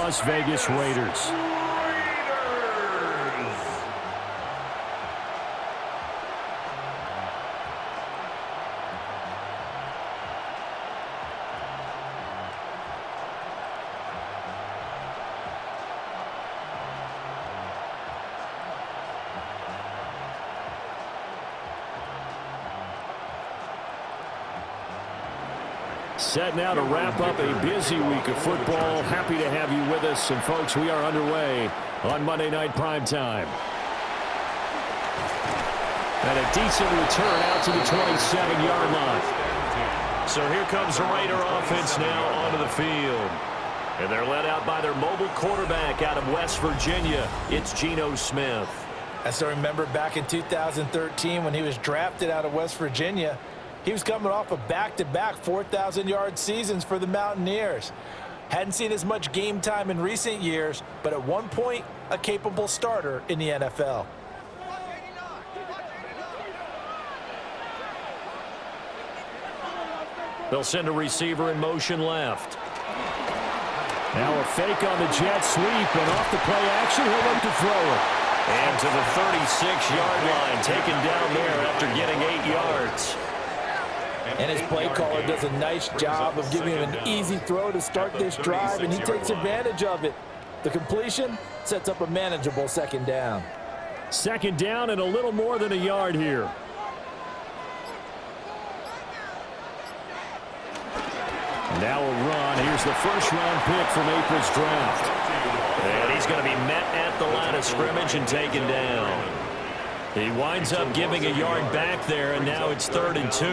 Las Vegas Raiders. Set now to wrap up a busy week of football. Happy to have you with us. And, folks, we are underway on Monday Night Primetime. And a decent return out to the 27-yard line. So here comes the Raider offense now onto the field. And they're led out by their mobile quarterback out of West Virginia. It's Geno Smith. I still remember back in 2013 when he was drafted out of West Virginia. He was coming off of back-to-back 4,000-yard seasons for the Mountaineers. Hadn't seen as much game time in recent years, but at one point, a capable starter in the NFL. They'll send a receiver in motion left. Now a fake on the jet sweep, and off the play action, he'll look to throw it. And to the 36-yard line, taken down there after getting 8 yards. And his play caller does a nice job of giving him an easy throw to start this drive, and he takes advantage of it. The completion sets up a manageable second down. Second down and a little more than a yard here. Now a run. Here's the first-round pick from April's draft. And he's going to be met at the line of scrimmage and taken down. He winds up giving a yard back there, and now it's 3rd and 2.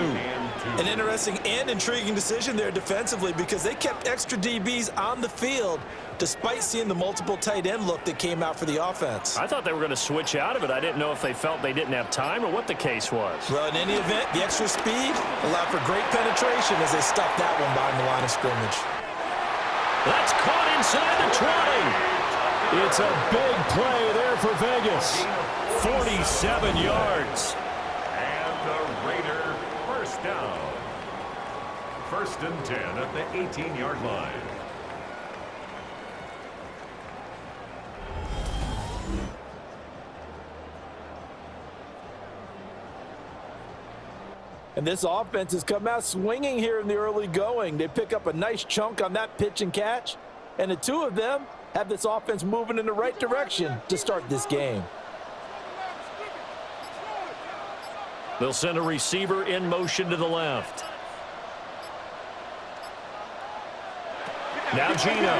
An interesting and intriguing decision there defensively because they kept extra DBs on the field despite seeing the multiple tight end look that came out for the offense. I thought they were going to switch out of it. I didn't know if they felt they didn't have time or what the case was. Well, in any event, the extra speed allowed for great penetration as they stuffed that one behind the line of scrimmage. That's caught inside the 20. It's a big play there for Vegas. 47 yards. And the Raider first down. 1st and 10 at the 18-yard line. And this offense has come out swinging here in the early going. They pick up a nice chunk on that pitch and catch. And the two of them have this offense moving in the right direction to start this game. They'll send a receiver in motion to the left. Now Geno.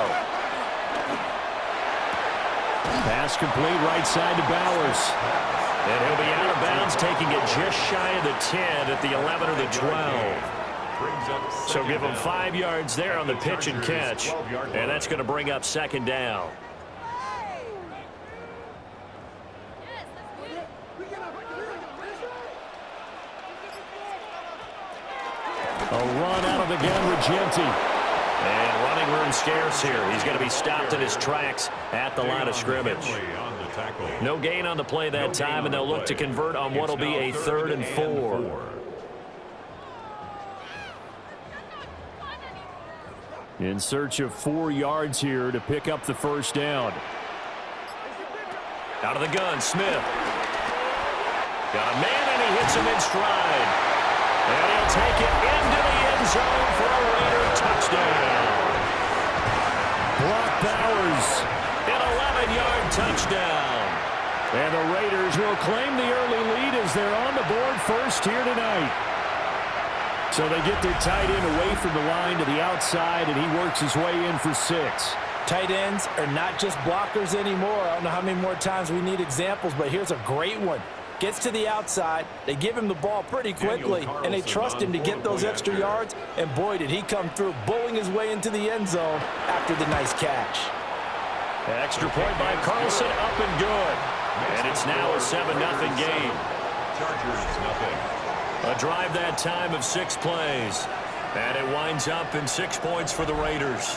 Pass complete right side to Bowers. And he'll be out of bounds, taking it just shy of the 10 at the 11 or the 12. So give him 5 yards there on the pitch and catch. And that's going to bring up 2nd down. A run out of the gun with Genty. And running room scarce here. He's going to be stopped in his tracks at the line of scrimmage. No gain on the play that time, and they'll look to convert on what will be a 3rd and 4. In search of 4 yards here to pick up the first down. Out of the gun, Smith. Got a man, and he hits him in stride. And he'll take it into the end zone for a Raider touchdown. Brock Bowers, an 11-yard touchdown. And the Raiders will claim the early lead as they're on the board first here tonight. So they get their tight end away from the line to the outside, and he works his way in for 6. Tight ends are not just blockers anymore. I don't know how many more times we need examples, but here's a great one. Gets to the outside, they give him the ball pretty quickly, and they trust him to get those extra yards, and boy, did he come through, bowling his way into the end zone after the nice catch. Extra point by Carlson, up and good. And it's now a 7-0 game. Chargers nothing. A drive that time of 6 plays. And it winds up in 6 points for the Raiders.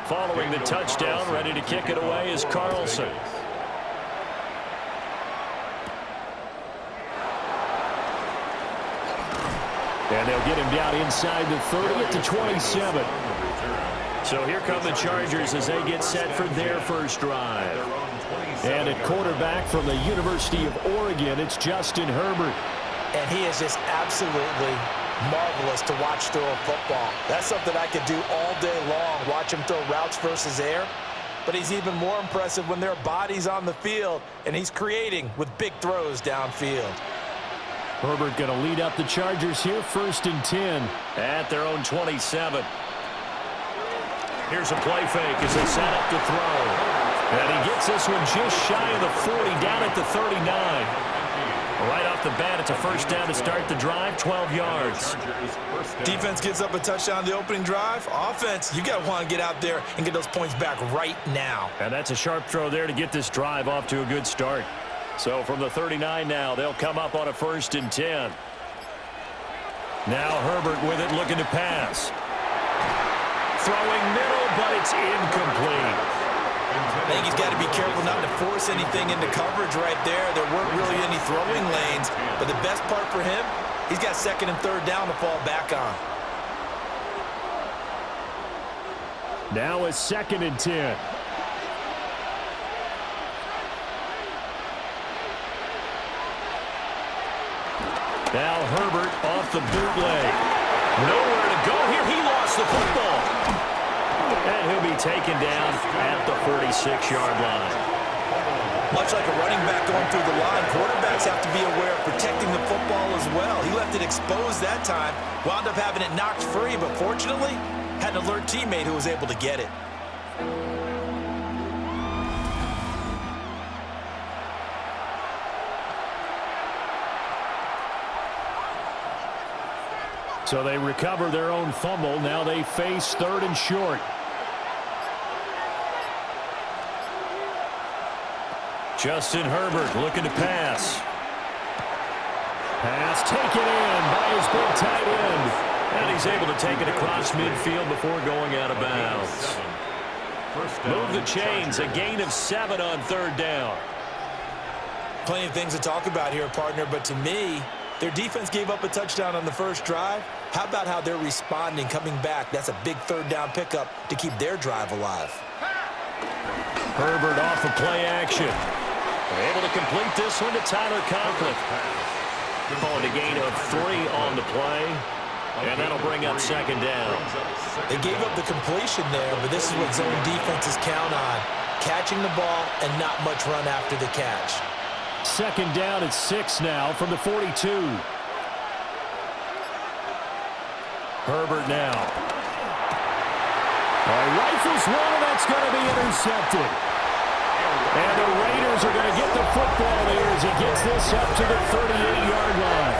Following the touchdown, ready to kick it away is Carlson. And they'll get him down inside the 30 at the 27. So here come the Chargers as they get set for their first drive. And at quarterback from the University of Oregon, it's Justin Herbert. And he is just absolutely marvelous to watch throw a football. That's something I could do all day long, watch him throw routes versus air. But he's even more impressive when there are bodies on the field, and he's creating with big throws downfield. Herbert going to lead up the Chargers here, 1st and 10 at their own 27. Here's a play fake as they set up to throw. And he gets this one just shy of the 40, down at the 39. Right off the bat, it's a first down to start the drive, 12 yards. Defense gives up a touchdown the opening drive. Offense, you got to want to get out there and get those points back right now. And that's a sharp throw there to get this drive off to a good start. So from the 39 now, they'll come up on a 1st and 10. Now Herbert with it, looking to pass. Throwing middle, but it's incomplete. I think he's got to be careful not to force anything into coverage right there. There weren't really any throwing lanes, but the best part for him, he's got 2nd and 3rd down to fall back on. Now a 2nd and 10. Now Herbert off the bootleg. Nowhere to go here. He lost the football. And he'll be taken down at the 46-yard line. Much like a running back going through the line, quarterbacks have to be aware of protecting the football as well. He left it exposed that time, wound up having it knocked free, but fortunately, had an alert teammate who was able to get it. So they recover their own fumble. Now they face 3rd and short. Justin Herbert looking to pass. Pass taken in by his big tight end. And he's able to take it across midfield before going out of bounds. Move the chains, a gain of 7 on 3rd down. Plenty of things to talk about here, partner, but to me, their defense gave up a touchdown on the first drive. How about how they're responding, coming back? That's a big 3rd down pickup to keep their drive alive. Herbert off of play action. They're able to complete this one to Tyler Conklin. Calling a gain of 3 on the play. And that'll bring up 2nd down. They gave up the completion there, but this is what zone defenses count on. Catching the ball and not much run after the catch. 2nd down at 6 now from the 42. Herbert now. Rifles one, and that's going to be intercepted. And the Raiders are going to get the football here as he gets this up to the 38-yard line.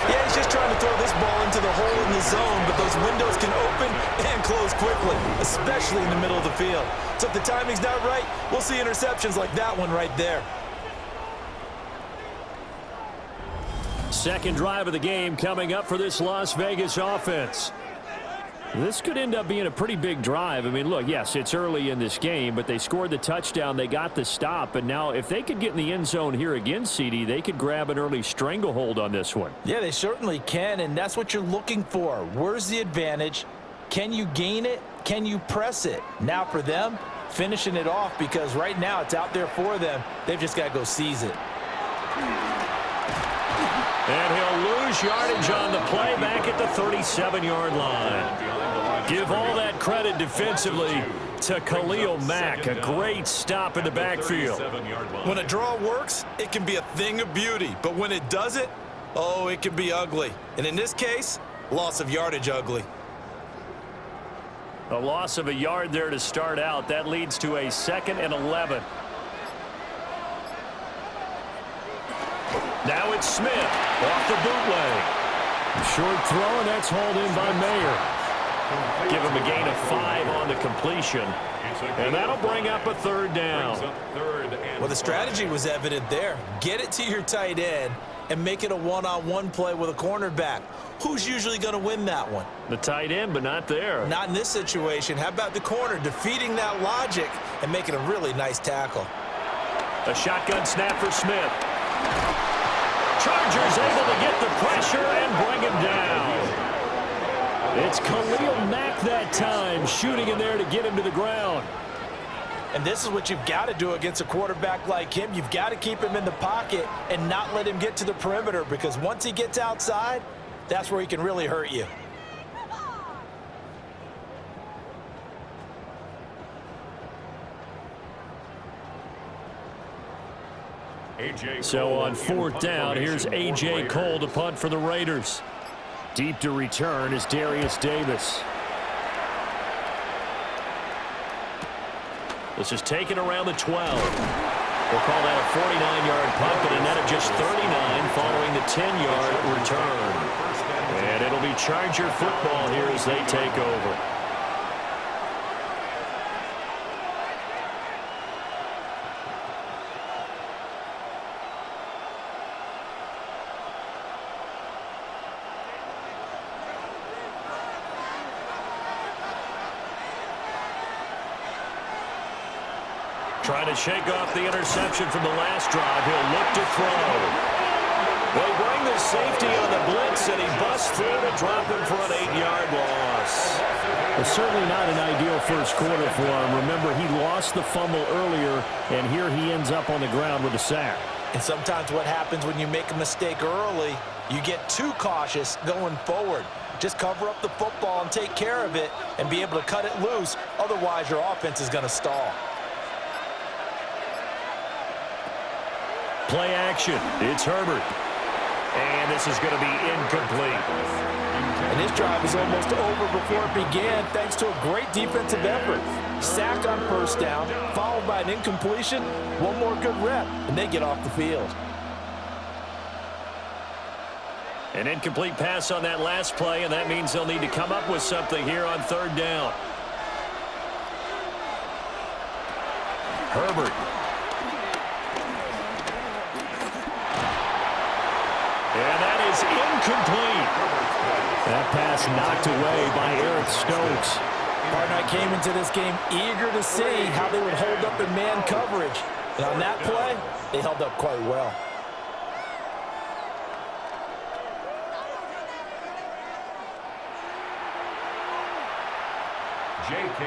Yeah, he's just trying to throw this ball into the hole in the zone, but those windows can open and close quickly, especially in the middle of the field. So if the timing's not right, we'll see interceptions like that one right there. 2nd drive of the game coming up for this Las Vegas offense. This could end up being a pretty big drive. I mean, look, yes, it's early in this game, but they scored the touchdown, they got the stop, and now if they could get in the end zone here again, CD, they could grab an early stranglehold on this one. Yeah, they certainly can, and that's what you're looking for. Where's the advantage? Can you gain it? Can you press it? Now for them, finishing it off, because right now it's out there for them. They've just got to go seize it. And he'll lose yardage on the play back at the 37-yard line. Give all that credit defensively to Khalil Mack. A great stop in the backfield. When a draw works, it can be a thing of beauty. But when it doesn't, oh, it can be ugly. And in this case, loss of yardage ugly. A loss of a yard there to start out. That leads to a 2nd and 11. Now it's Smith off the bootleg. Short throw, and that's hauled in by Mayer. Give him a gain of 5 on the completion. And that'll bring up a 3rd down. Well, the strategy was evident there. Get it to your tight end, and make it a one-on-one play with a cornerback. Who's usually going to win that one? The tight end, but not there. Not in this situation. How about the corner defeating that logic and making a really nice tackle? A shotgun snap for Smith. Chargers able to get the pressure and bring him down. It's Khalil Mack that time, shooting in there to get him to the ground. And this is what you've got to do against a quarterback like him. You've got to keep him in the pocket and not let him get to the perimeter, because once he gets outside, that's where he can really hurt you. So on fourth down, here's A.J. Cole to punt for the Raiders. Deep to return is Darius Davis. This is taken around the 12. We'll call that a 49-yard punt, but a net of just 39 following the 10-yard return. And it'll be Charger football here as they take over. Trying to shake off the interception from the last drive. He'll look to throw. They bring the safety on the blitz, and he busts through to drop him for an 8-yard loss. Well, certainly not an ideal first quarter for him. Remember, he lost the fumble earlier, and here he ends up on the ground with a sack. And sometimes what happens when you make a mistake early, you get too cautious going forward. Just cover up the football and take care of it and be able to cut it loose. Otherwise, your offense is going to stall. Play action. It's Herbert. And this is going to be incomplete. And this drive is almost over before it began thanks to a great defensive effort. Sack on first down, followed by an incompletion, one more good rep, and they get off the field. An incomplete pass on that last play, and that means they'll need to come up with something here on third down. Herbert. And that is incomplete. That pass knocked away by Eric Stokes. Partner, I came into this game eager to see how they would hold up in man coverage. And on that play, they held up quite well.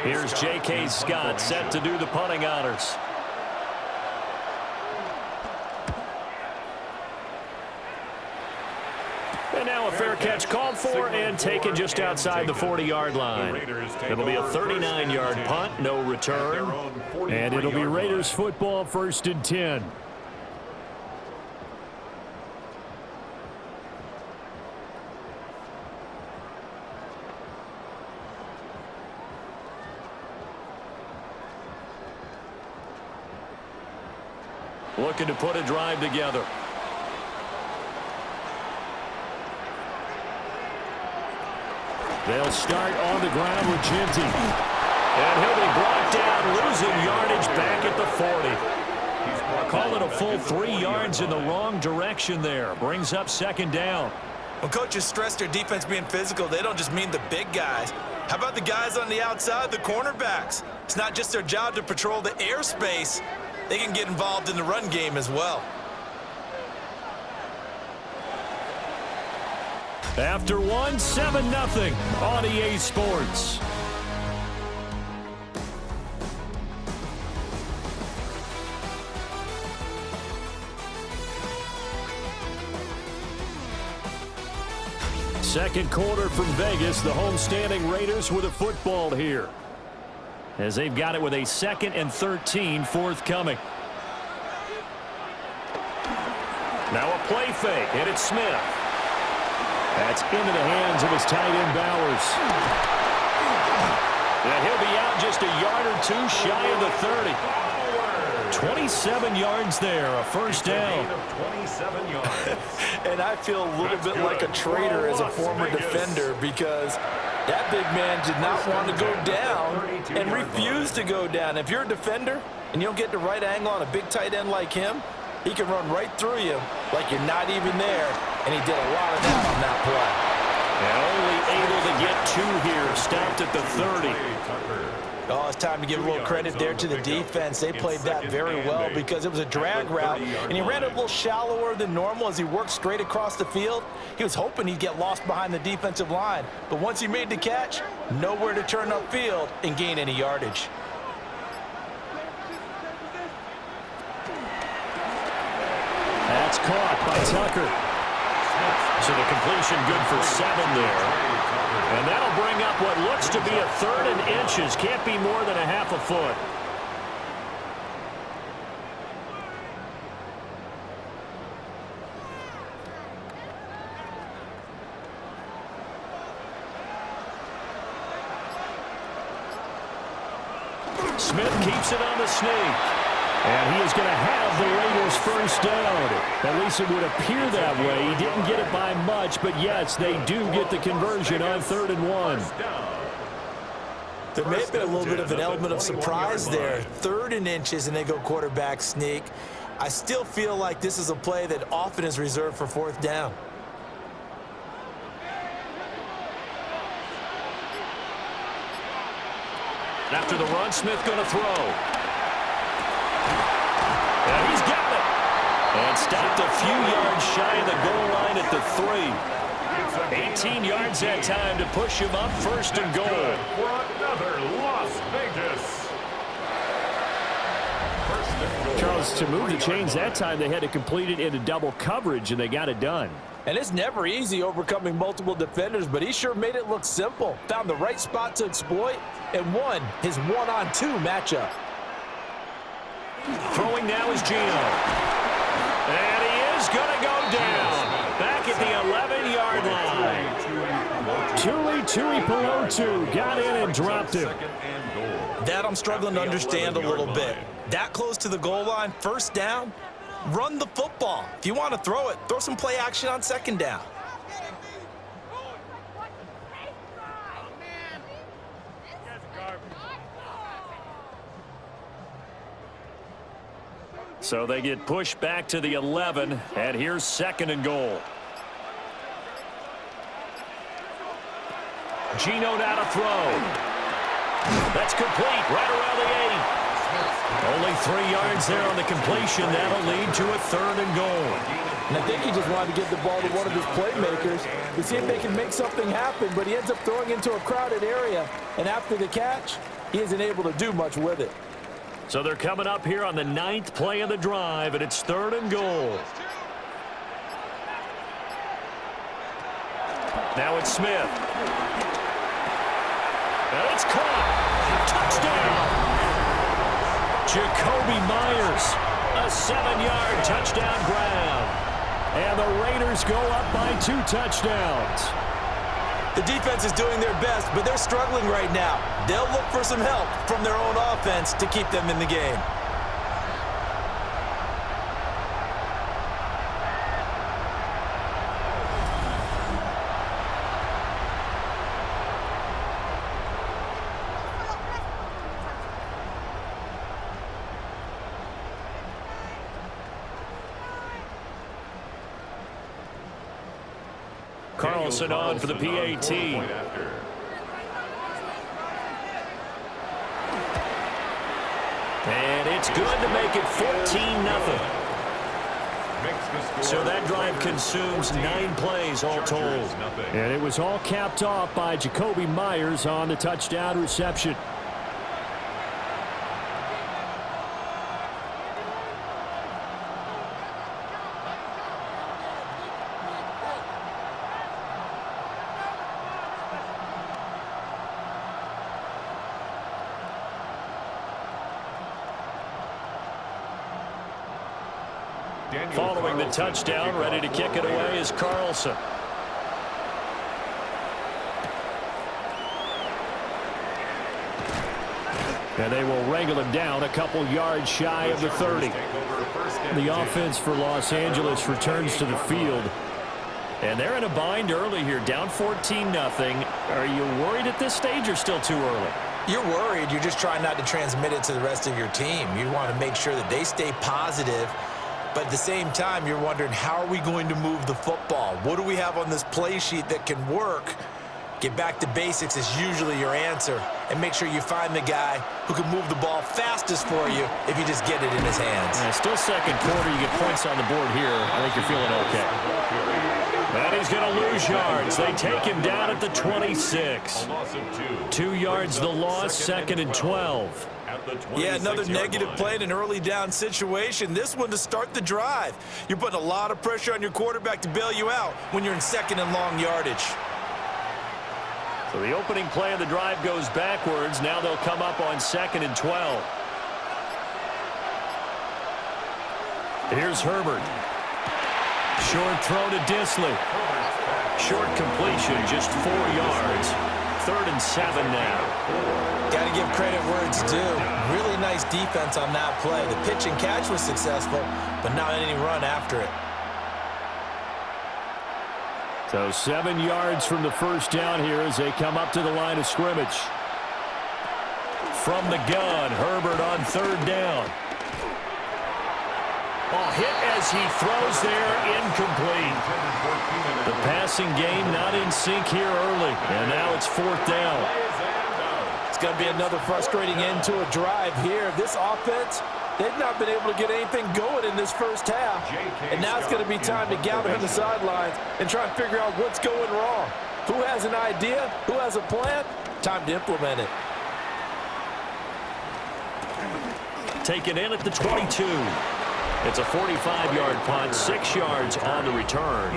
Here's J.K. Scott set to do the punting honors. And now a fair catch called for and taken just outside the 40-yard line. It'll be a 39-yard punt, no return. And it'll be Raiders football, 1st and 10. Looking to put a drive together. They'll start on the ground with Ginty. And he'll be brought down, losing yardage back at the 40. Call it a full 3 yards in the wrong direction there. Brings up 2nd down. When coaches stress their defense being physical, they don't just mean the big guys. How about the guys on the outside, the cornerbacks? It's not just their job to patrol the airspace. They can get involved in the run game as well. After one, 7-0 on EA Sports. Second quarter from Vegas. The homestanding Raiders with a football here, as they've got it with a 2nd and 13 forthcoming. Now a play fake, and it's Smith. That's into the hands of his tight end, Bowers. And he'll be out just a yard or two shy of the 30. 27 yards there, a 1st down. 27 yards. And I feel a little bit like a traitor as a former defender, because that big man did not want to go down and refused to go down. If you're a defender and you don't get the right angle on a big tight end like him, He can run right through you like you're not even there, and he did a lot of that on that play. And only able to get 2 here, stopped at the 30. Oh, it's time to give a little credit there to the defense. They played that very well because it was a drag route, and he ran it a little shallower than normal as he worked straight across the field. He was hoping he'd get lost behind the defensive line, but once he made the catch, nowhere to turn upfield and gain any yardage. That's caught by Tucker. So the completion good for 7 there. And that'll bring up what looks to be a 3rd and inches. Can't be more than a half a foot. Smith keeps it on the sneak. And he is going to have the Raiders first down. At least it would appear that way. He didn't get it by much, but yes, they do get the conversion on 3rd and 1. There may have been a little bit of an element of surprise there. 3rd and inches, and they go quarterback sneak. I still feel like this is a play that often is reserved for 4th down. After the run, Smith going to throw. And he's got it. And stopped a few yards shy of the goal line at the 3. 18 yards that time to push him up 1st and goal. For another Las Vegas. Charles, to move the chains that time, they had to complete it into double coverage, and they got it done. And it's never easy overcoming multiple defenders, but he sure made it look simple. Found the right spot to exploit and won his 1-on-2 matchup. Throwing now is Gino. And he is going to go down. Back at the 11-yard line. Tui Pelotu got in and dropped him. That I'm struggling to understand a little bit. That close to the goal line, 1st down, run the football. If you want to throw it, throw some play action on 2nd down. So they get pushed back to the 11, and here's 2nd and goal. Gino now to throw. That's complete right around the 8. Only 3 yards there on the completion. That'll lead to a 3rd and goal. And I think he just wanted to give the ball to one of his playmakers to see if they can make something happen, but he ends up throwing into a crowded area, and after the catch, he isn't able to do much with it. So they're coming up here on the 9th play of the drive, and it's 3rd and goal. Now it's Smith. And it's caught. Touchdown. Jacoby Myers. A 7-yard touchdown grab. And the Raiders go up by 2 touchdowns. The defense is doing their best, but they're struggling right now. They'll look for some help from their own offense to keep them in the game. Carlson on for the PAT. And it's good to make it 14-0. So that drive consumes 9 plays all told. And it was all capped off by Jacoby Myers on the touchdown reception. Following the touchdown, ready to kick it away is Carlson. And they will wrangle him down a couple yards shy of the 30. The offense for Los Angeles returns to the field. And they're in a bind early here, down 14-0. Are you worried at this stage or still too early? You're worried. You're just trying not to transmit it to the rest of your team. You want to make sure that they stay positive. But at the same time, you're wondering, how are we going to move the football? What do we have on this play sheet that can work? Get back to basics is usually your answer. And make sure you find the guy who can move the ball fastest for you if you just get it in his hands. Yeah, still second quarter. You get points on the board here. I think you're feeling okay. And he's going to lose yards. They take him down at the 26. 2 yards the loss, second and 12. Yeah, another negative play in an early down situation. This one to start the drive. You're putting a lot of pressure on your quarterback to bail you out when you're in second and long yardage. So the opening play of the drive goes backwards. Now they'll come up on second and 12. Here's Herbert. Short throw to Disley. Short completion, just 4 yards. 3rd and 7 now. Got to give credit where it's due. Really nice defense on that play. The pitch and catch was successful, but not any run after it. So 7 yards from the first down here as they come up to the line of scrimmage. From the gun, Herbert on 3rd down. Ball hit as he throws there, incomplete. The passing game not in sync here early, and now it's 4th down. It's going to be another frustrating end to a drive here. This offense, they've not been able to get anything going in this first half. And now it's going to be time to gather on the sidelines and try and figure out what's going wrong. Who has an idea? Who has a plan? Time to implement it. Taken in at the 22. It's a 45-yard punt, 6 yards on the return.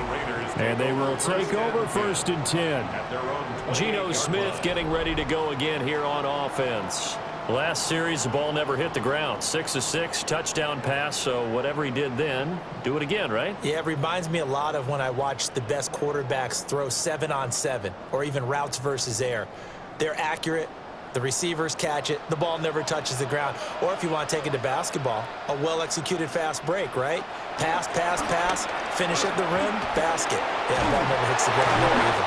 And they will take over 1st and 10. Geno Smith getting ready to go again here on offense. Last series, the ball never hit the ground. 6 of 6, touchdown pass, so whatever he did then, do it again, right? Yeah, it reminds me a lot of when I watched the best quarterbacks throw 7-on-7 or even routes versus air. They're accurate. The receivers catch it. The ball never touches the ground. Or if you want to take it to basketball, a well-executed fast break, right? Pass, pass, pass, finish at the rim, basket. Yeah, the ball never hits the ground there either.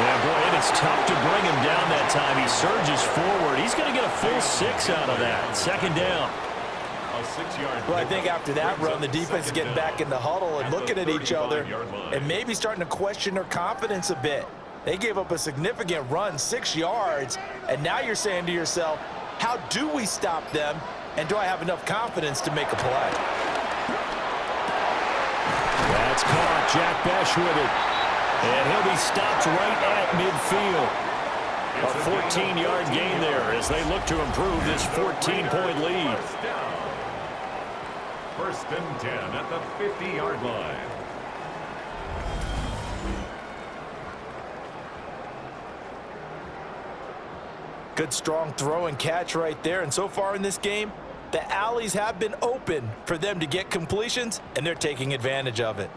Yeah, boy, and it's tough to bring him down that time. He surges forward. He's going to get a full 6 out of that. 2nd down. Well, I think after that run, the defense is getting back in the huddle and looking at each other and maybe starting to question their confidence a bit. They gave up a significant run, 6 yards, and now you're saying to yourself, how do we stop them, and do I have enough confidence to make a play? That's caught. Jack Besh with it. And he'll be stopped right at midfield. A 14-yard gain there as they look to improve this 14-point lead. 1st and 10 at the 50-yard line. Good, strong throw and catch right there. And so far in this game, the alleys have been open for them to get completions, and they're taking advantage of it.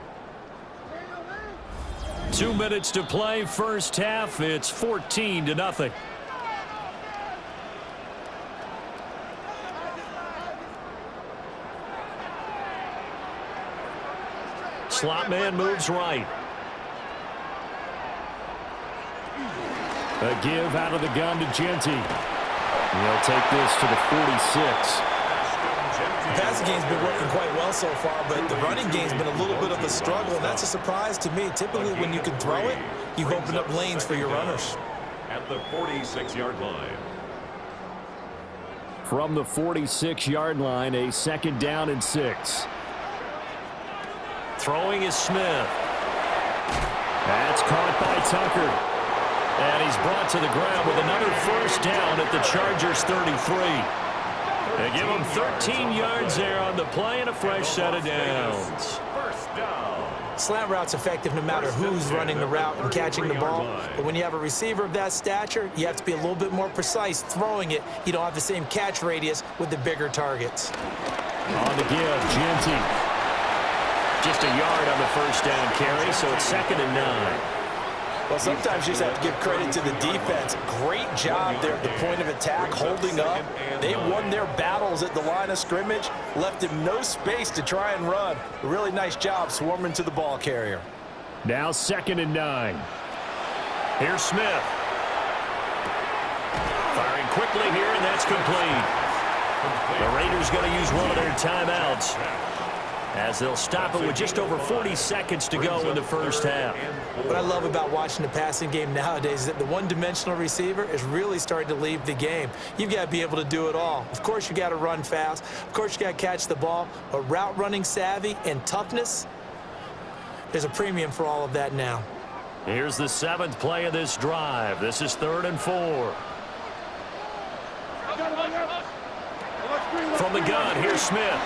2 minutes to play, first half. It's 14-0. Slot man moves right. A give out of the gun to Genty. They'll take this to the 46. The passing game's been working quite well so far, but the running game's been a little bit of a struggle, and that's a surprise to me. Typically, when you can throw it, you've opened up lanes for your runners. At the 46-yard line. From the 46-yard line, a 2nd down and 6. Throwing is Smith. That's caught by Tucker. And he's brought to the ground with another 1st down at the Chargers 33. They give him 13 yards there on the play and a fresh set of downs. 1st down. Slant route's effective no matter who's running the route and catching the ball. But when you have a receiver of that stature, you have to be a little bit more precise throwing it. You don't have the same catch radius with the bigger targets. On the give, Genty. Just a yard on the 1st down carry, so it's 2nd and 9. Well, sometimes you just have to give credit to the defense. Great job there at the point of attack, holding up. They won their battles at the line of scrimmage, left him no space to try and run. A really nice job swarming to the ball carrier. Now 2nd and 9. Here's Smith. Firing quickly here, and that's complete. The Raiders going to use one of their timeouts. as they'll stop it with just over 40 seconds to go in the first half. What I love about watching the passing game nowadays is that the one-dimensional receiver is really starting to leave the game. You've got to be able to do it all. Of course, you got to run fast. Of course, you got to catch the ball. But route running savvy and toughness, there's a premium for all of that now. Here's the 7th play of this drive. This is 3rd and 4. From the gun, here's Smith.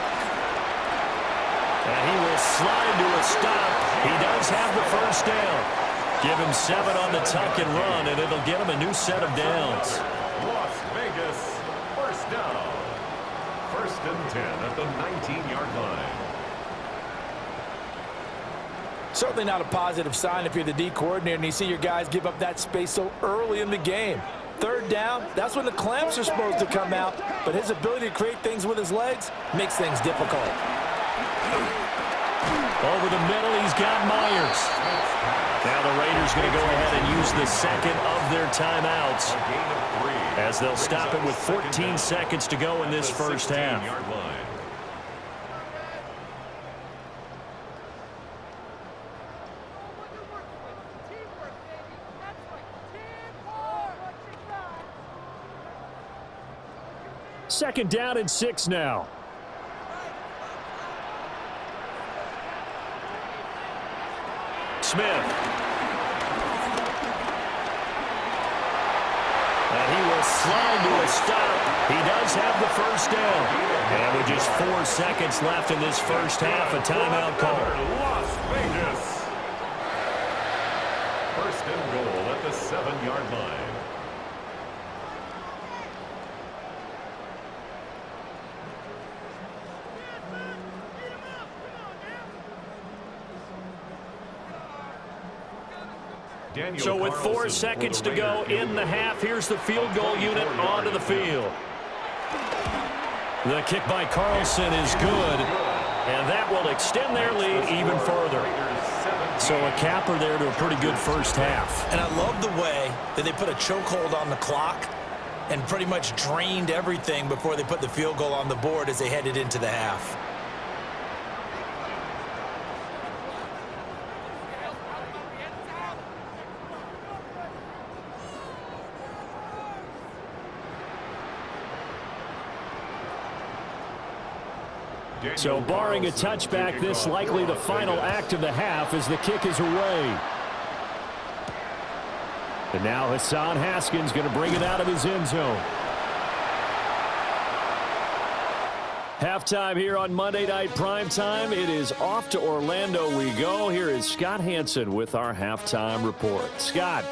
And he will slide to a stop. He does have the first down. Give him 7 on the tuck and run, and it'll get him a new set of downs. Las Vegas, first down. 1st and 10 at the 19-yard line. Certainly not a positive sign if you're the D coordinator and you see your guys give up that space so early in the game. 3rd down, that's when the clamps are supposed to come out, but his ability to create things with his legs makes things difficult. Over the middle, he's got Myers. Now the Raiders going to go ahead and use the 2nd of their timeouts as they'll stop it with 14 seconds to go in this first half. Second down and 6 now. Smith. And he will slide to a stop. He does have the first down. And with just 4 seconds left in this first half, a timeout call. Las Vegas. 1st and goal at the 7-yard line. So with 4 seconds to go in the half, here's the field goal unit onto the field. The kick by Carlson is good, and that will extend their lead even further. So a capper there to a pretty good first half. And I love the way that they put a chokehold on the clock and pretty much drained everything before they put the field goal on the board as they headed into the half. So barring a touchback, this likely the final act of the half as the kick is away. And now Hassan Haskins going to bring it out of his end zone. Halftime here on Monday Night Primetime. It is off to Orlando we go. Here is Scott Hansen with our halftime report. Scott.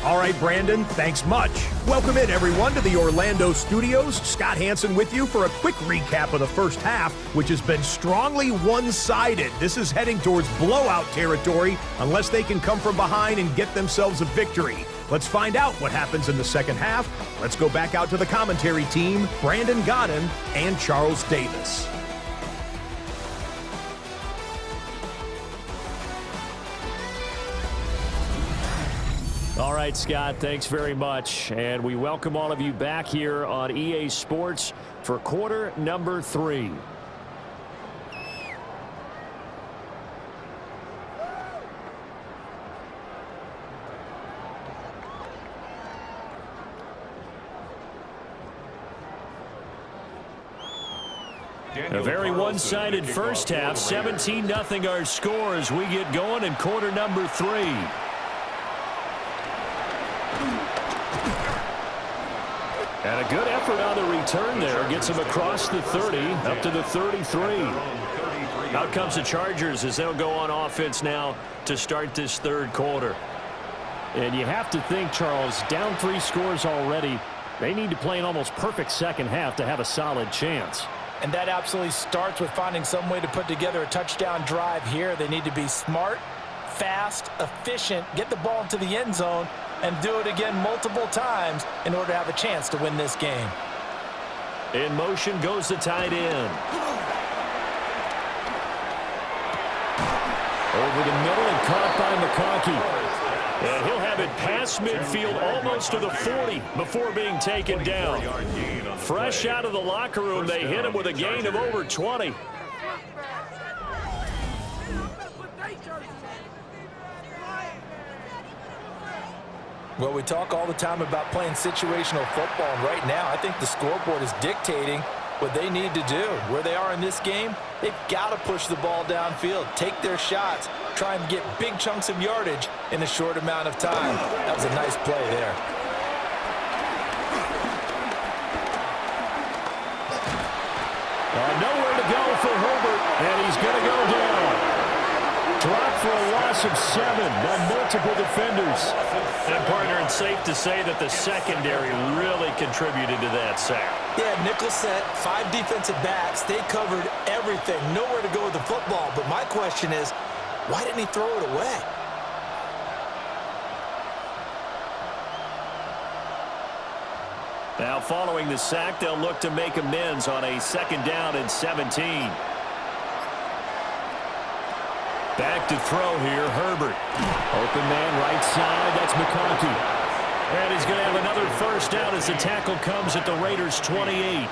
All right, Brandon, thanks much. Welcome in, everyone, to the Orlando studios. Scott Hansen with you for a quick recap of the first half, which has been strongly one-sided. This is heading towards blowout territory unless they can come from behind and get themselves a victory. Let's find out what happens in the second half. Let's go back out to the commentary team, Brandon Godden and Charles Davis. All right, Scott, thanks very much. And we welcome all of you back here on EA Sports for quarter number 3. A very one-sided first half, 17-0 our score as we get going in quarter number 3. And a good effort on the return there. Gets him across the 30, up to the 33. Out comes the Chargers as they'll go on offense now to start this third quarter. And you have to think, Charles, down 3 scores already. They need to play an almost perfect second half to have a solid chance. And that absolutely starts with finding some way to put together a touchdown drive here. They need to be smart, fast, efficient, get the ball into the end zone, and do it again multiple times in order to have a chance to win this game. In motion goes the tight end. Over the middle and caught by McConkey. And he'll have it past midfield almost to the 40 before being taken down. Fresh out of the locker room, they hit him with a gain of over 20. Well, we talk all the time about playing situational football, and right now I think the scoreboard is dictating what they need to do. Where they are in this game, they've got to push the ball downfield, take their shots, try and get big chunks of yardage in a short amount of time. That was a nice play there. Nowhere to go for Herbert, and he's going to go down. Dropped for a loss of 7 by multiple defenders. And, partner, it's safe to say that the secondary really contributed to that sack. Yeah, nickel set, 5 defensive backs. They covered everything. Nowhere to go with the football. But my question is, why didn't he throw it away? Now, following the sack, they'll look to make amends on a 2nd down and 17. Back to throw here, Herbert. Open man right side, that's McConkey. And he's going to have another 1st down as the tackle comes at the Raiders' 28.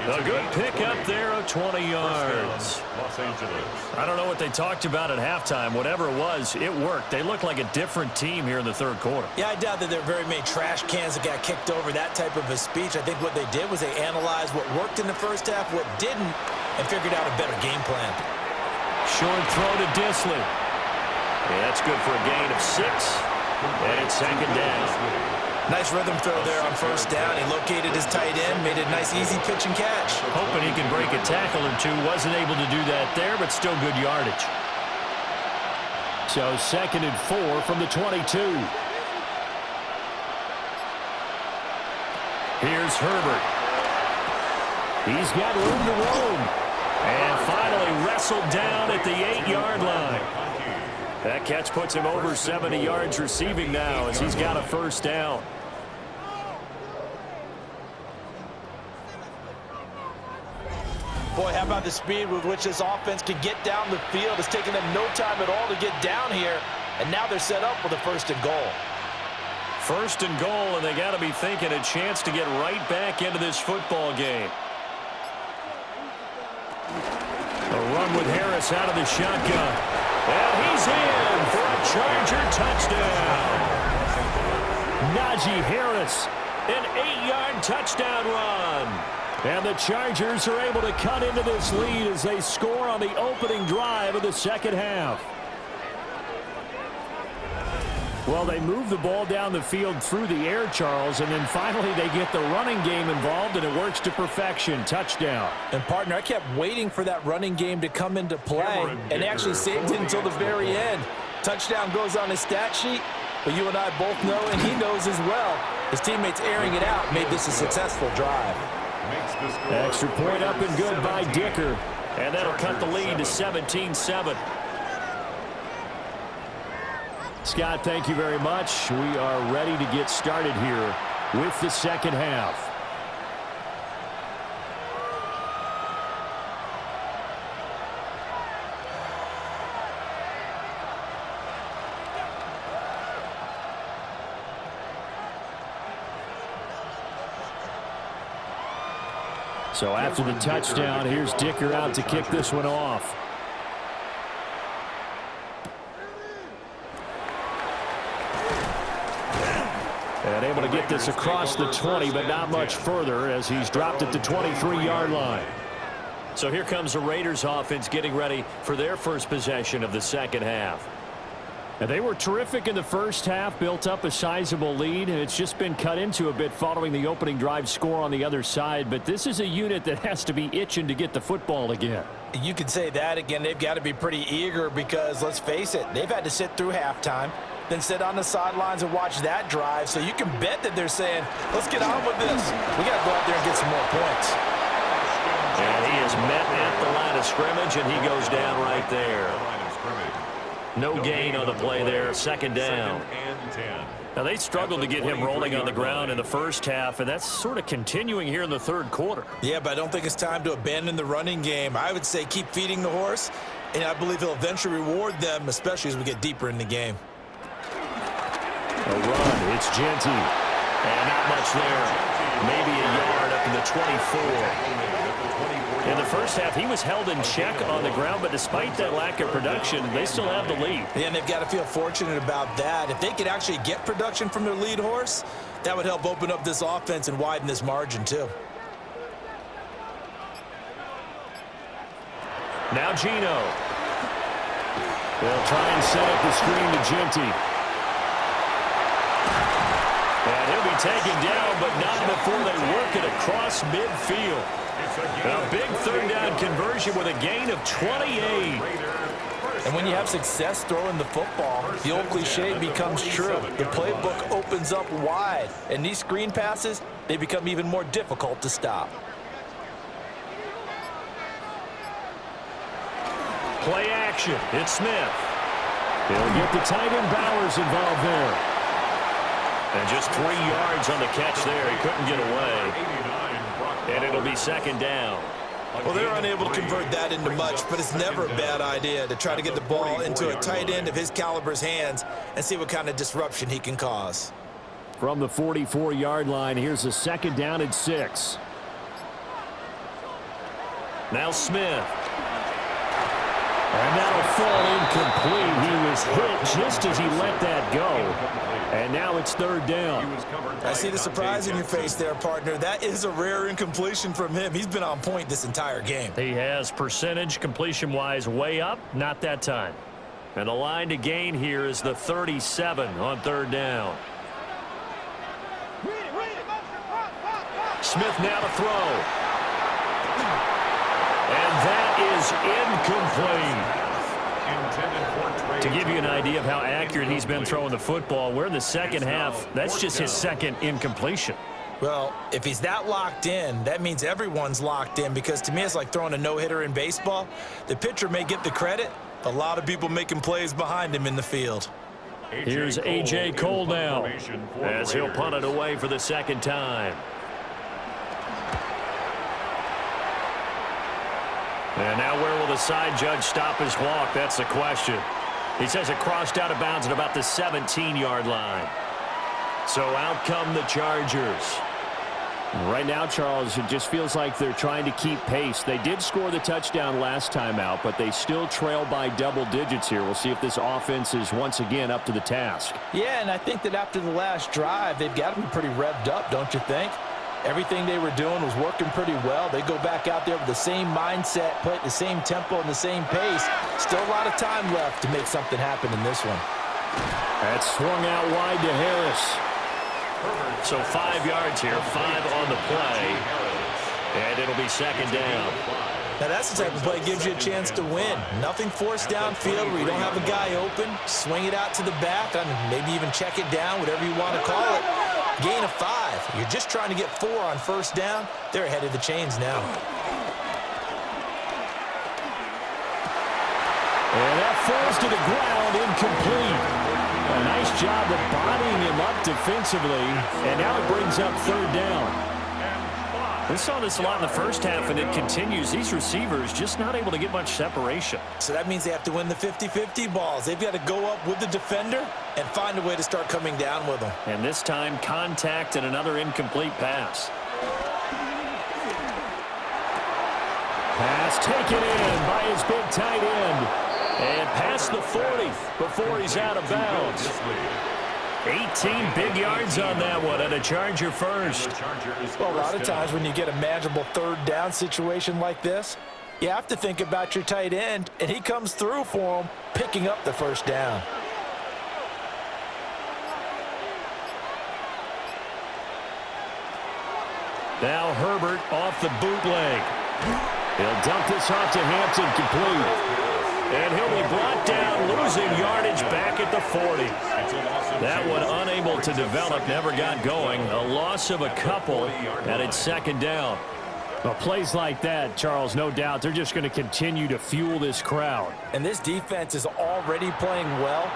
A good pick up there of 20 yards. Los Angeles. I don't know what they talked about at halftime. Whatever it was, it worked. They look like a different team here in the 3rd quarter. Yeah, I doubt that there are very many trash cans that got kicked over, that type of a speech. I think what they did was they analyzed what worked in the 1st half, what didn't, and figured out a better game plan. Short throw to Disley. Yeah, that's good for a gain of 6. And it's 2nd down. Nice rhythm throw there on 1st down. He located his tight end, made a nice easy pitch and catch. Hoping he can break a tackle or two. Wasn't able to do that there, but still good yardage. So 2nd and 4 from the 22. Here's Herbert. He's got room to roam. And finally wrestled down at the 8-yard line. That catch puts him over 70 yards receiving now as he's got a 1st down. Boy, how about the speed with which this offense can get down the field? It's taken them no time at all to get down here, and now they're set up with a 1st and goal. 1st and goal, and they got to be thinking a chance to get right back into this football game. A run with Harris out of the shotgun. And he's in for a Charger touchdown. Najee Harris, an 8-yard touchdown run. And the Chargers are able to cut into this lead as they score on the opening drive of the 2nd half. Well, they move the ball down the field through the air, Charles, and then finally they get the running game involved, and it works to perfection. Touchdown. And, partner, I kept waiting for that running game to come into play, and they actually saved it until the very end. Touchdown goes on his stat sheet, but you and I both know, and he knows as well, his teammates airing it out made this a successful drive. Extra point up and good by Dicker, and that'll cut the lead to 17-7. Scott, thank you very much. We are ready to get started here with the 2nd half. So after the touchdown, here's Dicker out to kick this one off. And able to get this across the 20, but not much further as he's dropped at the 23-yard line. So here comes the Raiders offense getting ready for their 1st possession of the 2nd half. And they were terrific in the 1st half, built up a sizable lead, and it's just been cut into a bit following the opening drive score on the other side. But this is a unit that has to be itching to get the football again. You could say that again. They've got to be pretty eager because, let's face it, they've had to sit through halftime, then sit on the sidelines and watch that drive. So you can bet that they're saying, let's get on with this. We got to go out there and get some more points. And he is met at the line of scrimmage, and he goes down right there. No gain on the play there. 2nd down. Now, they struggled to get him rolling on the ground in the 1st half, and that's sort of continuing here in the 3rd quarter. Yeah, but I don't think it's time to abandon the running game. I would say keep feeding the horse, and I believe he'll eventually reward them, especially as we get deeper in the game. A run. It's Genty. And not much there. Maybe a yard up to the 24. In the first half, he was held in check on the ground, but despite that lack of production, they still have the lead. Yeah, and they've got to feel fortunate about that. If they could actually get production from their lead horse, that would help open up this offense and widen this margin, too. Now Gino. They'll try and set up the screen to Ginty. And he'll be taken down, but not before they work it across midfield. A big third down conversion with a gain of 28. And when you have success throwing the football, the old cliche becomes true. The playbook opens up wide, and these screen passes, they become even more difficult to stop. Play action. It's Smith. He'll get the tight end Bowers involved there. And just 3 yards on the catch there. He couldn't get away. And it'll be second down. Well, they're unable to convert that into much, but it's never a bad idea to try to get the ball into a tight end of his caliber's hands and see what kind of disruption he can cause. From the 44-yard line, here's a second down and 6. Now Smith. And that'll fall incomplete. He was hit just as he let that go. And now it's third down. I see the surprise in your face there, partner. That is a rare incompletion from him. He's been on point this entire game. He has percentage completion-wise way up, not that time. And the line to gain here is the 37 on third down. Smith now to throw. And that is incomplete. To give you an idea of how accurate he's been throwing the football, we're in the second half. That's just his second incompletion. Well, if he's that locked in, that means everyone's locked in, because to me it's like throwing a no-hitter in baseball. The pitcher may get the credit, a lot of people making plays behind him in the field. Here's A.J. Cole now as he'll punt it away for the second time. And now where will the side judge stop his walk? That's the question. He says it crossed out of bounds at about the 17-yard line. So out come the Chargers. Right now, Charles, it just feels like they're trying to keep pace. They did score the touchdown last time out, but they still trail by double digits here. We'll see if this offense is once again up to the task. Yeah, and I think that after the last drive, they've got to be pretty revved up, don't you think? Everything they were doing was working pretty well. They go back out there with the same mindset, play at the same tempo and the same pace. Still a lot of time left to make something happen in this one. That's swung out wide to Harris. So 5 yards here, 5 on the play. And it'll be second down. Now that's the type of play that gives you a chance to win. Nothing forced downfield where you don't have a guy open. Swing it out to the back, and maybe even check it down, whatever you want to call it. Gain of 5. You're just trying to get 4 on first down. They're ahead of the chains now. And that falls to the ground, incomplete. A nice job of bodying him up defensively. And now it brings up third down. We saw this a lot in the first half, and it continues. These receivers just not able to get much separation. So that means they have to win the 50-50 balls. They've got to go up with the defender and find a way to start coming down with them. And this time, contact and another incomplete pass. Pass taken in by his big tight end. And past the 40 before he's out of bounds. 18 big yards on that one, and a Charger first. Well, a lot of times when you get a manageable third down situation like this, you have to think about your tight end, and he comes through for him, picking up the first down. Now Herbert off the bootleg. He'll dump this off to Hampton, complete. And he'll be brought down, losing yardage back at the 40. That one unable to develop, never got going. A loss of a couple, and it's second down. Well, plays like that, Charles, no doubt, they're just going to continue to fuel this crowd. And this defense is already playing well,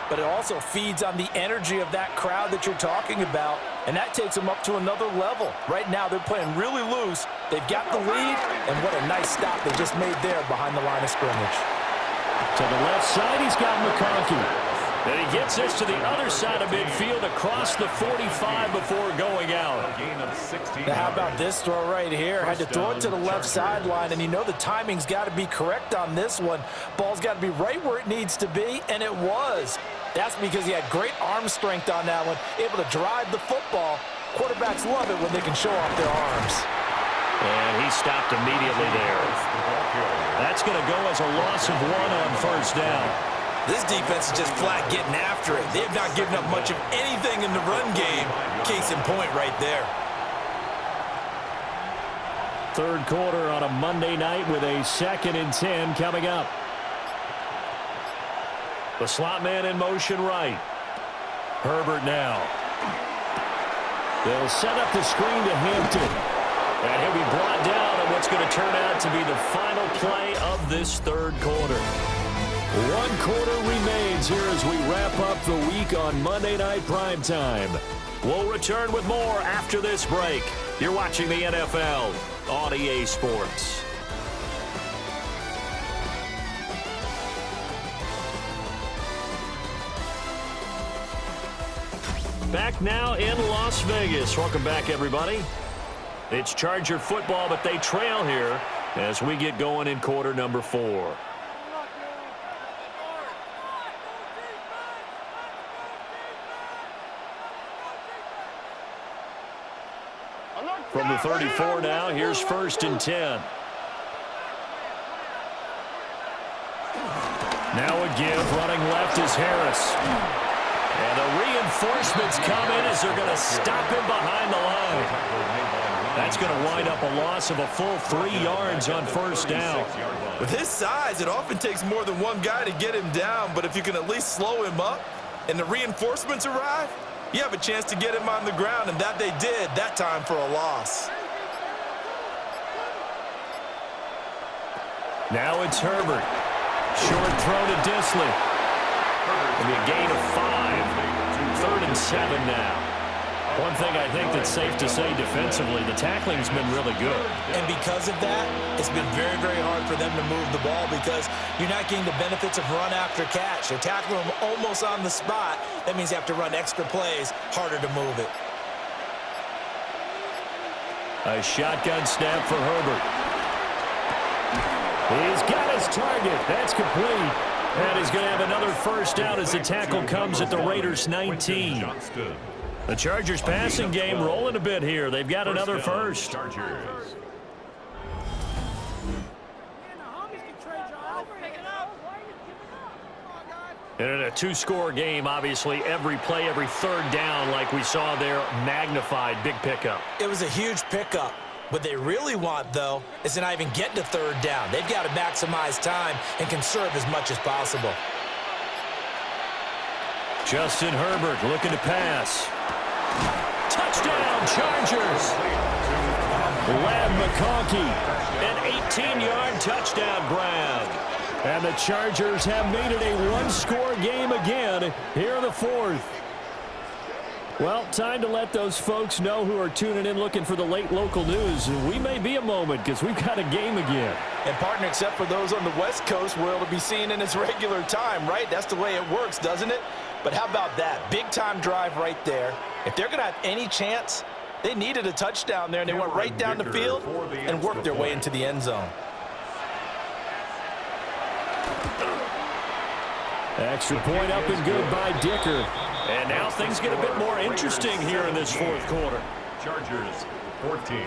but it also feeds on the energy of that crowd that you're talking about, and that takes them up to another level. Right now, they're playing really loose. They've got the lead, and what a nice stop they just made there behind the line of scrimmage. To the left side, he's got McConkey. And he gets this to the other side of midfield across the 45 before going out. Now, how about this throw right here? Had to throw it to the left sideline, and you know the timing's got to be correct on this one. Ball's got to be right where it needs to be, and it was. That's because he had great arm strength on that one, able to drive the football. Quarterbacks love it when they can show off their arms. And he stopped immediately there. That's going to go as a loss of 1 on first down. This defense is just flat getting after it. They have not given up much of anything in the run game. Case in point right there. Third quarter on a Monday night with a 2nd and 10 coming up. The slot man in motion right. Herbert now. They'll set up the screen to Hampton. And he'll be brought down on what's going to turn out to be the final play of this third quarter. 1 quarter remains here as we wrap up the week on Monday Night Primetime. We'll return with more after this break. You're watching the NFL on EA Sports. Back now in Las Vegas. Welcome back, everybody. It's Charger football, but they trail here as we get going in quarter number 4. From the 34 now, here's 1st and 10. Now a give, running left is Harris. And the reinforcements come in as they're going to stop him behind the line. That's going to wind up a loss of a full 3 yards on first down. With his size, it often takes more than one guy to get him down, but if you can at least slow him up and the reinforcements arrive, you have a chance to get him on the ground, and that they did that time for a loss. Now it's Herbert. Short throw to Disley. It'll be a gain of 5. 3rd and 7 now. One thing I think that's safe to say defensively, the tackling's been really good. And because of that, it's been very, very hard for them to move the ball because you're not getting the benefits of run after catch. They're tackling them almost on the spot. That means you have to run extra plays, harder to move it. A shotgun snap for Herbert. He's got his target. That's complete. And he's going to have another first down as the tackle comes at the Raiders' 19. The Chargers passing game rolling a bit here. They've got another first. And in a 2-score game, obviously, every play, every 3rd down, like we saw there, magnified, big pickup. It was a huge pickup. What they really want, though, is to not even get to 3rd down. They've got to maximize time and conserve as much as possible. Justin Herbert looking to pass. Touchdown, Chargers. Lad McConkey, an 18-yard touchdown grab. And the Chargers have made it a 1-score game again here in the 4th. Well, time to let those folks know who are tuning in looking for the late local news. We may be a moment because we've got a game again. And, partner, except for those on the West Coast, where it'll be seen in its regular time, right? That's the way it works, doesn't it? But how about that? Big-time drive right there. If they're going to have any chance, they needed a touchdown there, and they went right down the field and worked their way into the end zone. Extra point up and good by Dicker. And now things get a bit more interesting here in this 4th quarter. Chargers 14.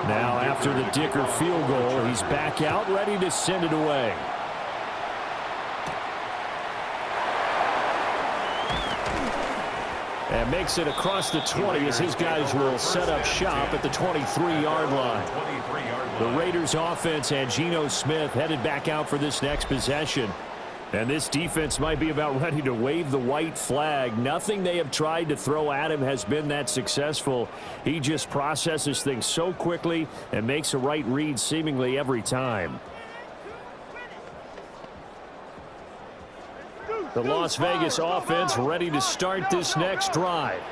Now after the Dicker field goal, he's back out ready to send it away. And makes it across the 20 as his guys will set up shop at the 23-yard line. The Raiders offense and Geno Smith headed back out for this next possession. And this defense might be about ready to wave the white flag. Nothing they have tried to throw at him has been that successful. He just processes things so quickly and makes a right read seemingly every time. The Las Vegas offense ready to start this next drive.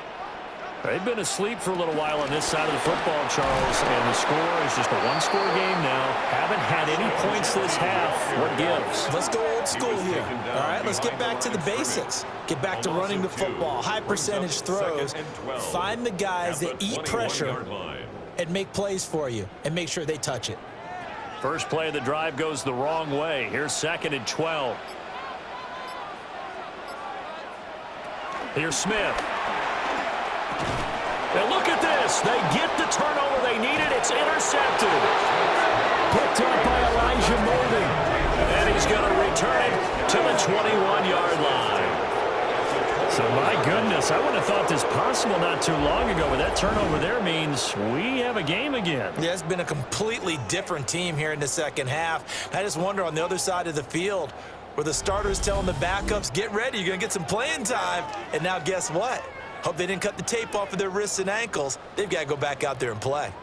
They've been asleep for a little while on this side of the football, Charles, and the score is just a one-score game now. Haven't had any points this half. What gives? Let's go old school here. All right, let's get back to the basics. Get back to running the football, high percentage throws. Find the guys that eat pressure and make plays for you and make sure they touch it. First play of the drive goes the wrong way. Here's 2nd and 12. Here's Smith. And look at this. They get the turnover they needed. It's intercepted. Picked up by Elijah Molden. And he's going to return it to the 21-yard line. So, my goodness, I wouldn't have thought this possible not too long ago, but that turnover there means we have a game again. Yeah, it's been a completely different team here in the second half. I just wonder on the other side of the field where the starters telling the backups, get ready, you're going to get some playing time. And now guess what? Hope they didn't cut the tape off of their wrists and ankles. They've got to go back out there and play.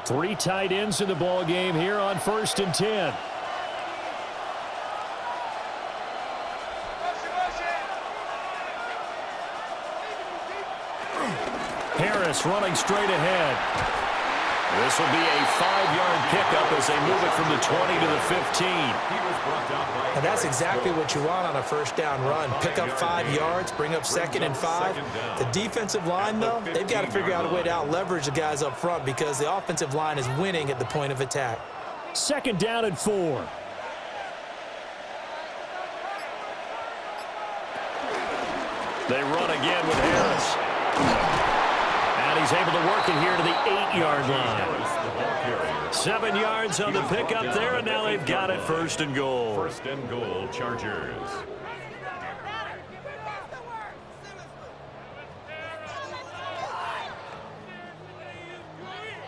Three tight ends in the ball game here on 1st and 10. Harris running straight ahead. This will be a 5-yard pickup as they move it from the 20 to the 15. And that's exactly what you want on a first down run. Pick up 5 yards, bring up 2nd and 5. The defensive line, though, they've got to figure out a way to out-leverage the guys up front because the offensive line is winning at the point of attack. 2nd down and 4. They run again with Harris. And he's able to work it here to the 8-yard line. 7 yards on the pickup there, and now they've got it 1st and goal. 1st and goal, Chargers.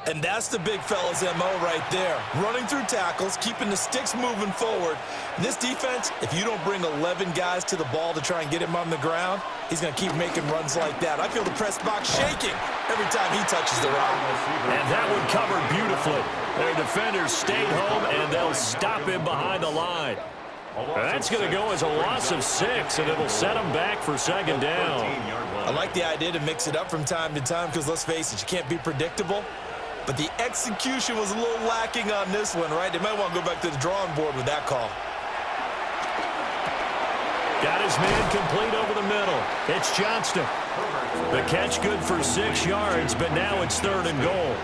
And that's the big fella's MO right there. Running through tackles, keeping the sticks moving forward. And this defense, if you don't bring 11 guys to the ball to try and get him on the ground, he's going to keep making runs like that. I feel the press box shaking every time he touches the rock. And that one covered beautifully. Their defenders stayed home, and they'll stop him behind the line. That's going to go as a loss of 6, and it'll set them back for 2nd down. I like the idea to mix it up from time to time because, let's face it, you can't be predictable. But the execution was a little lacking on this one, right? They might want to go back to the drawing board with that call. Got his man complete over the middle. It's Johnston. The catch good for 6 yards, but now it's 3rd and goal.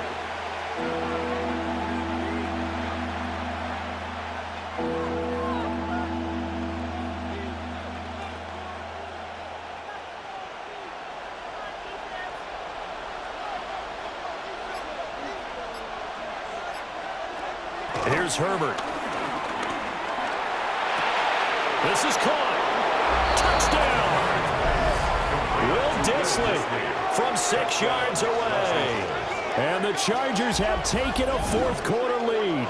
Here's Herbert. This is caught. Touchdown. Will Dissly from 6 yards away. And the Chargers have taken a 4th quarter lead.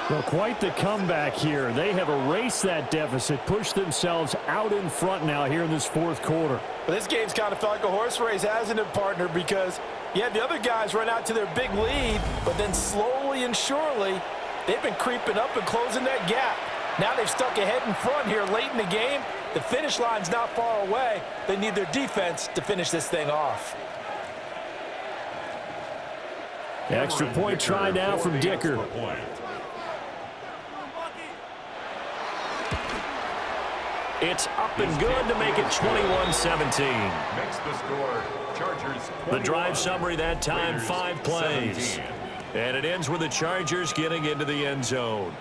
Well, quite the comeback here. They have erased that deficit, pushed themselves out in front now here in this 4th quarter. Well, this game's kind of felt like a horse race, hasn't it, partner? Because, yeah, the other guys run out to their big lead, but then slowly and surely, they've been creeping up and closing that gap. Now they've stuck ahead in front here late in the game. The finish line's not far away. They need their defense to finish this thing off. Extra point try now from Dicker. It's up and good to make it 21-17. Makes the score, Chargers. The drive summary that time, 5 plays. 17. And it ends with the Chargers getting into the end zone.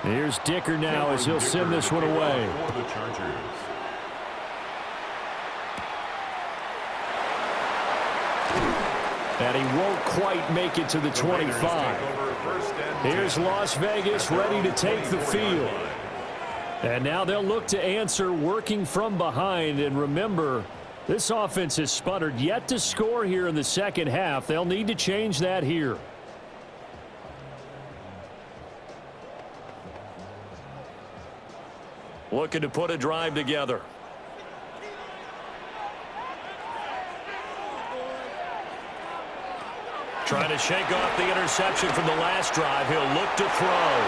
Here's Dicker now as he'll send this one away. For the Chargers. And he won't quite make it to the 25. Here's Las Vegas ready to take the field. And now they'll look to answer working from behind. And remember, this offense has sputtered yet to score here in the second half. They'll need to change that here. Looking to put a drive together. Trying to shake off the interception from the last drive. He'll look to throw.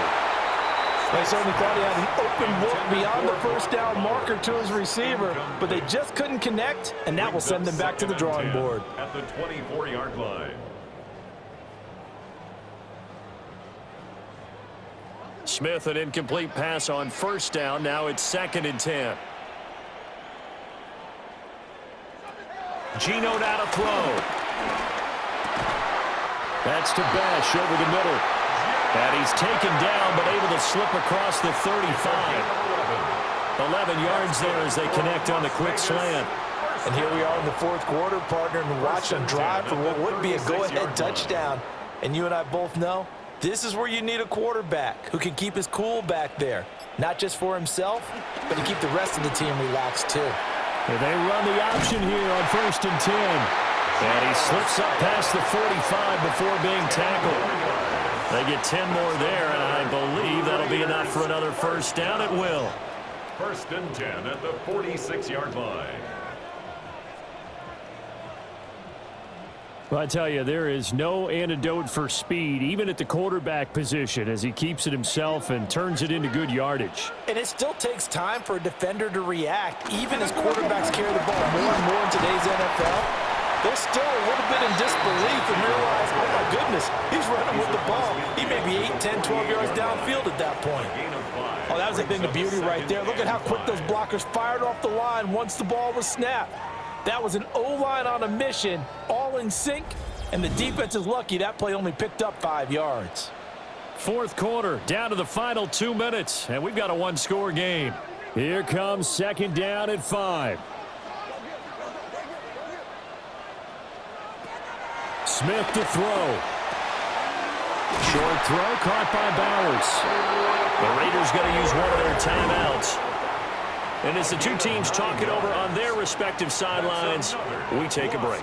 They certainly thought he had an open look beyond the first down marker to his receiver, but they just couldn't connect, and that will send them back to the drawing board. At the 24-yard line. Smith, an incomplete pass on first down. Now it's 2nd and 10. Geno now to throw. That's to Bash over the middle. And he's taken down, but able to slip across the 35. 11 yards there as they connect on the quick slant. And here we are in the fourth quarter, partner, and watch them drive for what would be a go-ahead touchdown. And you and I both know this is where you need a quarterback who can keep his cool back there. Not just for himself, but to keep the rest of the team relaxed too. And they run the option here on 1st and 10. And he slips up past the 45 before being tackled. They get 10 more there, and I believe that'll be enough for another first down. It will. 1st and 10 at the 46-yard line. Well, I tell you, there is no antidote for speed, even at the quarterback position, as he keeps it himself and turns it into good yardage. And it still takes time for a defender to react, even as quarterbacks carry the ball more and more in today's NFL. They're still a little bit in disbelief and realize, oh my goodness, he's running with the ball. He may be 8, 10, 12 yards downfield at that point. Oh, that was a thing of beauty right there. Look at how quick those blockers fired off the line once the ball was snapped. That was an O-line on a mission, all in sync, and the defense is lucky that play only picked up 5 yards. Fourth quarter, down to the final 2 minutes, and we've got a one-score game. Here comes 2nd down at 5. Smith to throw. Short throw caught by Bowers. The Raiders going to use one of their timeouts. And as the two teams talk it over on their respective sidelines, we take a break.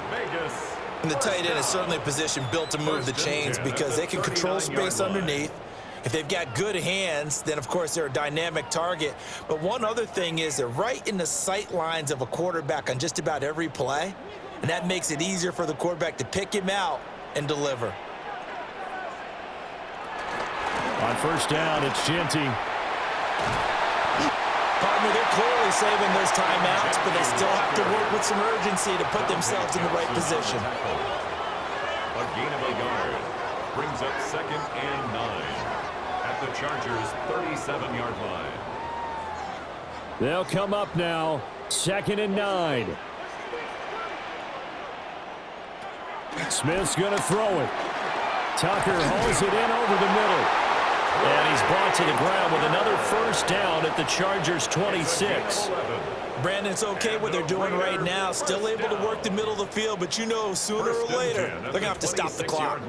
And the tight end is certainly a position built to move the chains because they can control space underneath. If they've got good hands, then of course they're a dynamic target. But one other thing is they're right in the sight lines of a quarterback on just about every play. And that makes it easier for the quarterback to pick him out and deliver. On first down, it's Genty. Partner, they're clearly saving those timeouts, but they still have to work with some urgency to put themselves in the right position. A gain of a yard brings up 2nd and 9 at the Chargers' 37-yard line. They'll come up now, 2nd and 9. Smith's going to throw it. Tucker hauls it in over the middle. And he's brought to the ground with another first down at the Chargers' 26. Brandon, it's okay what they're doing right now. Still able to work the middle of the field, but you know sooner or later they're going to have to stop the clock.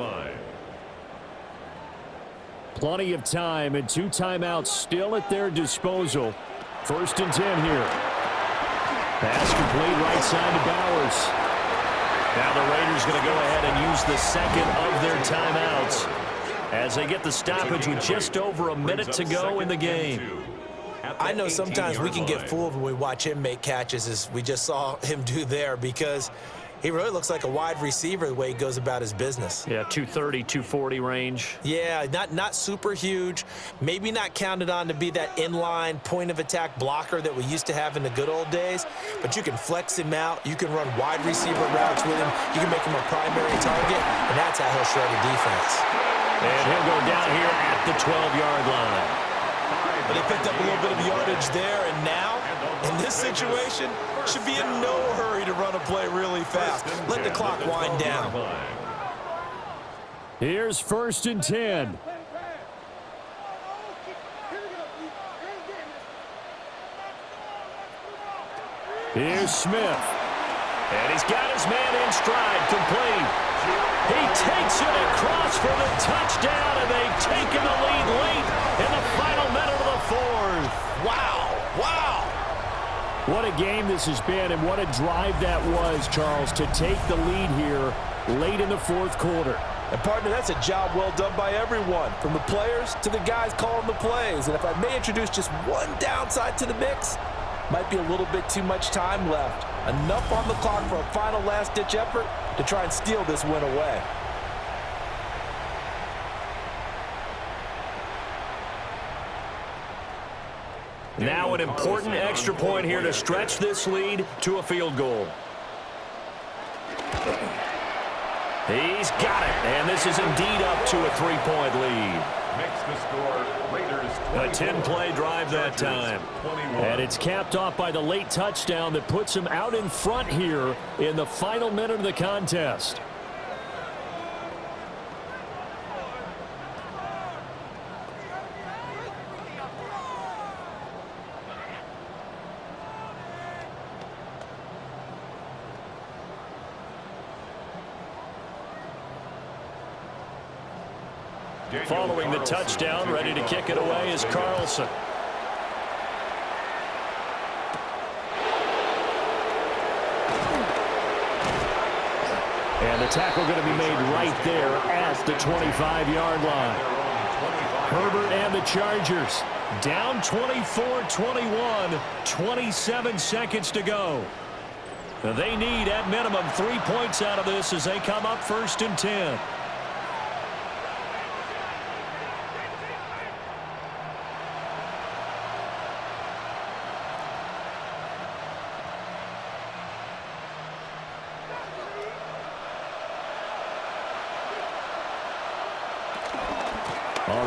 Plenty of time and 2 timeouts still at their disposal. 1st and 10 here. Pass complete right side to Bowers. Now the Raiders going to go ahead and use the second of their timeouts as they get the stoppage with just over a minute to go in the game. I know sometimes we can get fooled when we watch him make catches, as we just saw him do there, because he really looks like a wide receiver the way he goes about his business. Yeah, 230, 240 range. Yeah, not super huge. Maybe not counted on to be that inline point-of-attack blocker that we used to have in the good old days, but you can flex him out. You can run wide receiver routes with him. You can make him a primary target, and that's how he'll shred a defense. And he'll go down here at the 12-yard line. But he picked up a little bit of yardage there, and now, in this situation, should be in no hurry to run a play really fast. Let the clock wind down. Here's 1st and 10. Here's Smith. And he's got his man in stride, complete. He takes it across for the touchdown, and they've taken the lead late in the final minute of the fourth. Wow, wow. What a game this has been, and what a drive that was, Charles, to take the lead here late in the fourth quarter. And, partner, that's a job well done by everyone, from the players to the guys calling the plays. And if I may introduce just one downside to the mix, might be a little bit too much time left. Enough on the clock for a final last-ditch effort to try and steal this win away. Now an important extra point here to stretch this lead to a field goal. He's got it, and this is indeed up to a 3-point lead. Makes the score Raiders A 10-play drive that time. 21. And it's capped off by the late touchdown that puts him out in front here in the final minute of the contest. Following the touchdown, ready to kick it away is Carlson. And the tackle going to be made right there at the 25-yard line. Herbert and the Chargers Down 24-21, 27 seconds to go. They need, at minimum, 3 points out of this as they come up 1st and 10.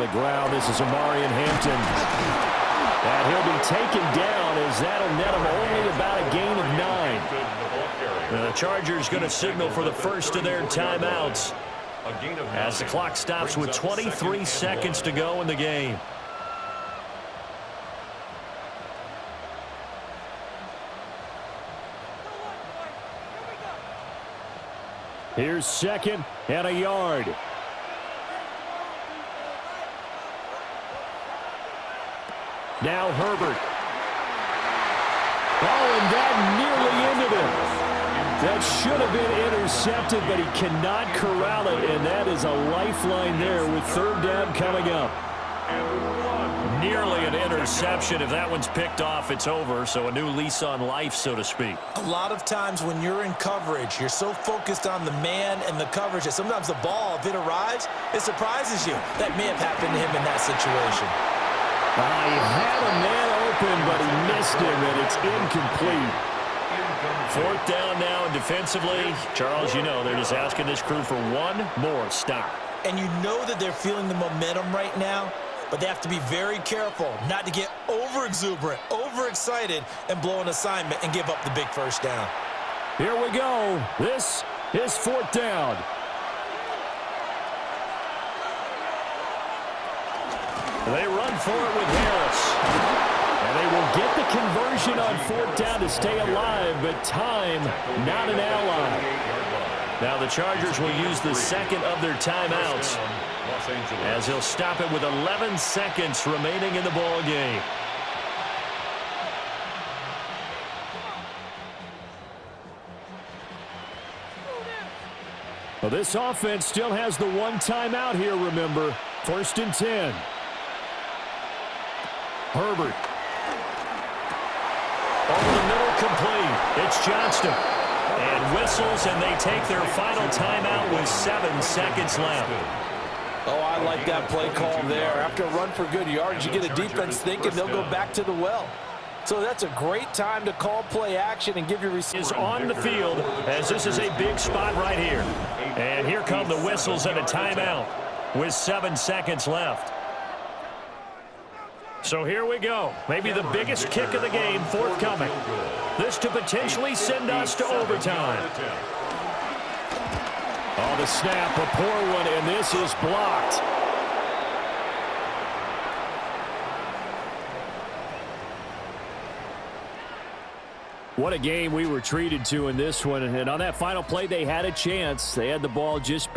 on the ground. This is Amari in Hampton. And he'll be taken down as that'll net him only about a gain of 9. The Chargers going to signal for the first of their timeouts as the clock stops with 23 seconds to go in the game. Here's 2nd and a yard. Now Herbert. Oh, and that nearly ended it. That should have been intercepted, but he cannot corral it, and that is a lifeline there with 3rd down coming up. Nearly an interception. If that one's picked off, it's over. So a new lease on life, so to speak. A lot of times when you're in coverage, you're so focused on the man and the coverage that sometimes the ball, if it arrives, it surprises you. That may have happened to him in that situation. He had a man open, but he missed him, and it's incomplete. 4th down now, and defensively, Charles, you know, they're just asking this crew for one more stop. And you know that they're feeling the momentum right now, but they have to be very careful not to get over-exuberant, overexcited, and blow an assignment and give up the big 1st down. Here we go. This is 4th down. They run for it with Harris. And they will get the conversion on 4th down to stay alive, but time not an ally. Now the Chargers will use the 2nd of their timeouts as he'll stop it with 11 seconds remaining in the ball game. Well, this offense still has the one timeout here, remember. 1st and 10. Herbert. Over the middle, complete. It's Johnston. And whistles, and they take their final timeout with 7 seconds left. Oh, I like that play call there. After a run for good yards, you get a defense thinking they'll go back to the well. So that's a great time to call play action and give your receiver. Is on the field as this is a big spot right here. And here come the whistles and a timeout with 7 seconds left. So here we go. Maybe the biggest kick of the game forthcoming. This to potentially send us to overtime. Oh, the snap, a poor one, and this is blocked. What a game we were treated to in this one. And on that final play, they had a chance. They had the ball just